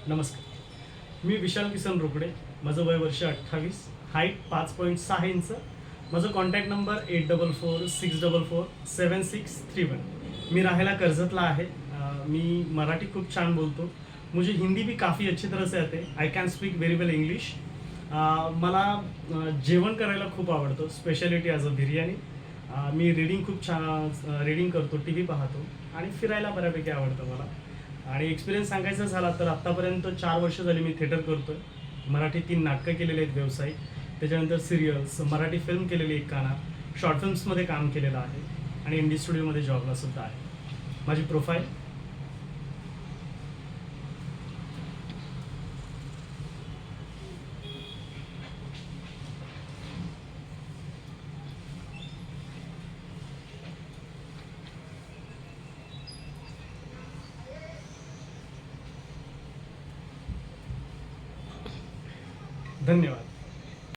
नमस्कार, मी विशाल किसन रोकडे. माझं वय वर्ष 28, हाईट 5.6 इंच. माझं कॉन्टॅक्ट नंबर 8446447631. मी राहायला कर्जतला आहे. मी मराठी खूप छान बोलतो. मुझे हिंदी भी काफ़ी अच्छी तरह से आते. I can speak very well English. मला जेवण करायला खूप आवडतं, speciality as a biryani. Me reading खूप छान रीडिंग करतो, टी व्ही पाहतो आणि फिरायला बऱ्यापैकी आवडतं मला. आणि एक्सपिरियन्स सांगायचा झाला तर आत्तापर्यंत 4 वर्ष झाली मी थिएटर करतो आहे. मराठी 3 नाटकं केलेली आहेत व्यावसायिक, त्याच्यानंतर सिरियल्स, मराठी फिल्म केलेली एक काना, शॉर्ट फिल्म्समध्ये काम केलेलं आहे आणि इंडी स्टुडिओमध्ये जॉबलासुद्धा आहे. माझी प्रोफाईल धन्यवाद.